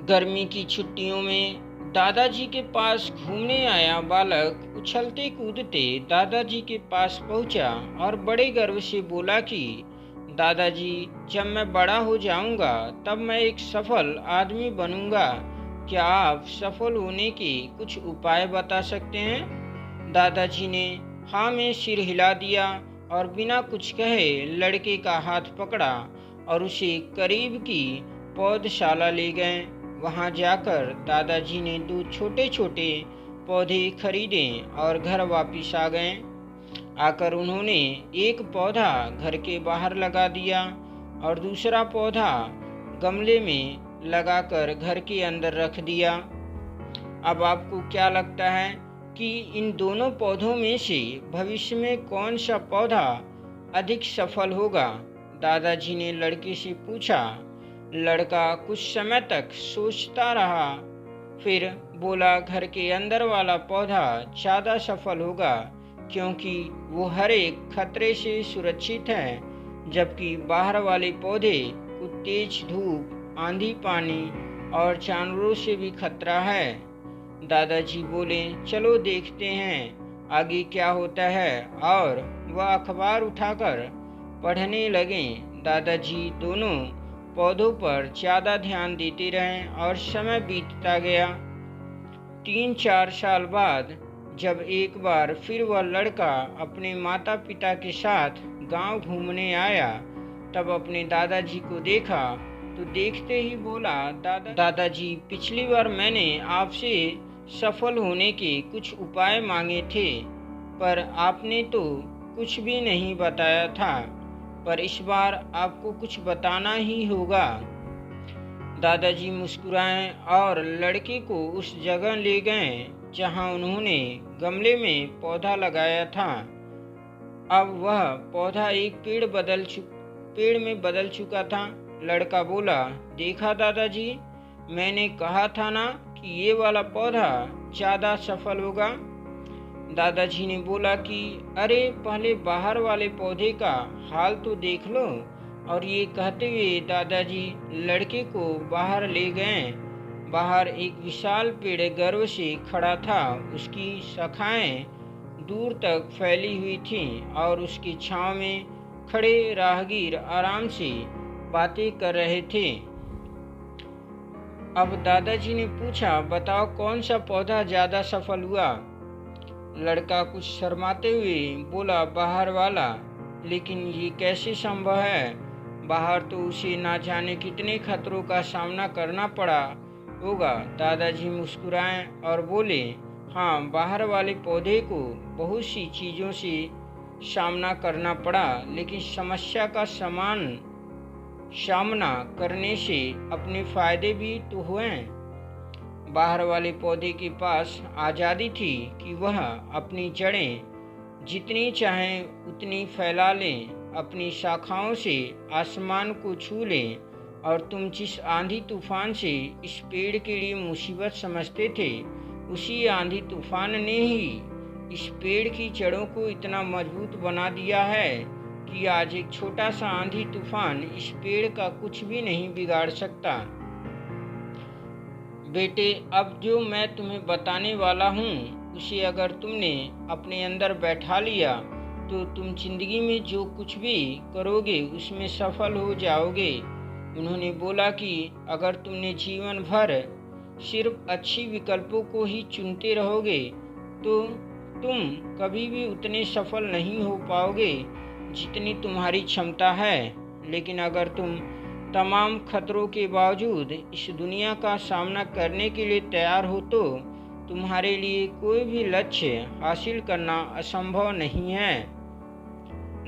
गर्मी की छुट्टियों में दादाजी के पास घूमने आया बालक उछलते कूदते दादाजी के पास पहुंचा और बड़े गर्व से बोला कि दादाजी, जब मैं बड़ा हो जाऊंगा तब मैं एक सफल आदमी बनूंगा। क्या आप सफल होने के कुछ उपाय बता सकते हैं? दादाजी ने हाँ में सिर हिला दिया और बिना कुछ कहे लड़के का हाथ पकड़ा और उसे करीब की पौधशाला ले गए। वहां जाकर दादाजी ने 2 छोटे छोटे पौधे खरीदे और घर वापिस आ गए। आकर उन्होंने एक पौधा घर के बाहर लगा दिया और दूसरा पौधा गमले में लगाकर घर के अंदर रख दिया। अब आपको क्या लगता है कि इन दोनों पौधों में से भविष्य में कौन सा पौधा अधिक सफल होगा? दादाजी ने लड़के से पूछा। लड़का कुछ समय तक सोचता रहा, फिर बोला घर के अंदर वाला पौधा ज़्यादा सफल होगा क्योंकि वो हर एक खतरे से सुरक्षित है, जबकि बाहर वाले पौधे को तेज धूप, आंधी, पानी और जानवरों से भी खतरा है। दादाजी बोले, चलो देखते हैं आगे क्या होता है, और वह अखबार उठाकर पढ़ने लगे। दादाजी दोनों पौधों पर ज़्यादा ध्यान देते रहे और समय बीतता गया। 3-4 साल बाद जब एक बार फिर वह लड़का अपने माता पिता के साथ गांव घूमने आया, तब अपने दादाजी को देखा तो देखते ही बोला, दादाजी, पिछली बार मैंने आपसे सफल होने के कुछ उपाय मांगे थे, पर आपने तो कुछ भी नहीं बताया था, पर इस बार आपको कुछ बताना ही होगा। दादाजी मुस्कुराए और लड़के को उस जगह ले गए जहां उन्होंने गमले में पौधा लगाया था। अब वह पौधा एक पेड़ में बदल चुका था। लड़का बोला, देखा दादाजी, मैंने कहा था ना कि ये वाला पौधा ज़्यादा सफल होगा। दादाजी ने बोला कि अरे, पहले बाहर वाले पौधे का हाल तो देख लो। और ये कहते हुए दादाजी लड़के को बाहर ले गए। बाहर एक विशाल पेड़ गर्व से खड़ा था। उसकी शाखाएं दूर तक फैली हुई थीं और उसकी छांव में खड़े राहगीर आराम से बातें कर रहे थे। अब दादाजी ने पूछा, बताओ कौन सा पौधा ज़्यादा सफल हुआ? लड़का कुछ शर्माते हुए बोला, बाहर वाला। लेकिन ये कैसे संभव है? बाहर तो उसे ना जाने कितने खतरों का सामना करना पड़ा होगा। दादाजी मुस्कुराए और बोले, हाँ, बाहर वाले पौधे को बहुत सी चीज़ों से सामना करना पड़ा, लेकिन समस्या का सामना करने से अपने फायदे भी तो हुए। बाहर वाले पौधे के पास आज़ादी थी कि वह अपनी जड़ें जितनी चाहें उतनी फैला लें, अपनी शाखाओं से आसमान को छू लें। और तुम जिस आंधी तूफान से इस पेड़ के लिए मुसीबत समझते थे, उसी आंधी तूफान ने ही इस पेड़ की जड़ों को इतना मजबूत बना दिया है कि आज एक छोटा सा आंधी तूफान इस पेड़ का कुछ भी नहीं बिगाड़ सकता। बेटे, अब जो मैं तुम्हें बताने वाला हूँ उसे अगर तुमने अपने अंदर बैठा लिया तो तुम जिंदगी में जो कुछ भी करोगे उसमें सफल हो जाओगे। उन्होंने बोला कि अगर तुमने जीवन भर सिर्फ अच्छी विकल्पों को ही चुनते रहोगे तो तुम कभी भी उतने सफल नहीं हो पाओगे जितनी तुम्हारी क्षमता है। लेकिन अगर तुम तमाम खतरों के बावजूद इस दुनिया का सामना करने के लिए तैयार हो तो तुम्हारे लिए कोई भी लक्ष्य हासिल करना असंभव नहीं है।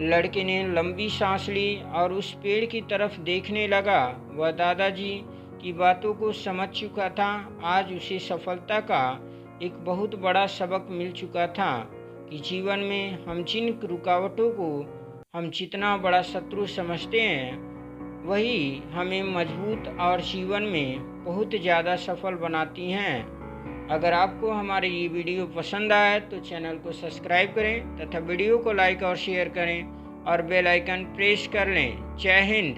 लड़के ने लंबी सांस ली और उस पेड़ की तरफ देखने लगा। वह दादाजी की बातों को समझ चुका था। आज उसे सफलता का एक बहुत बड़ा सबक मिल चुका था कि जीवन में हम जिन रुकावटों को हम जितना बड़ा शत्रु समझते हैं, वही हमें मजबूत और जीवन में बहुत ज़्यादा सफल बनाती हैं। अगर आपको हमारे ये वीडियो पसंद आए तो चैनल को सब्सक्राइब करें तथा वीडियो को लाइक और शेयर करें और बेल आइकन प्रेस कर लें। जय हिंद।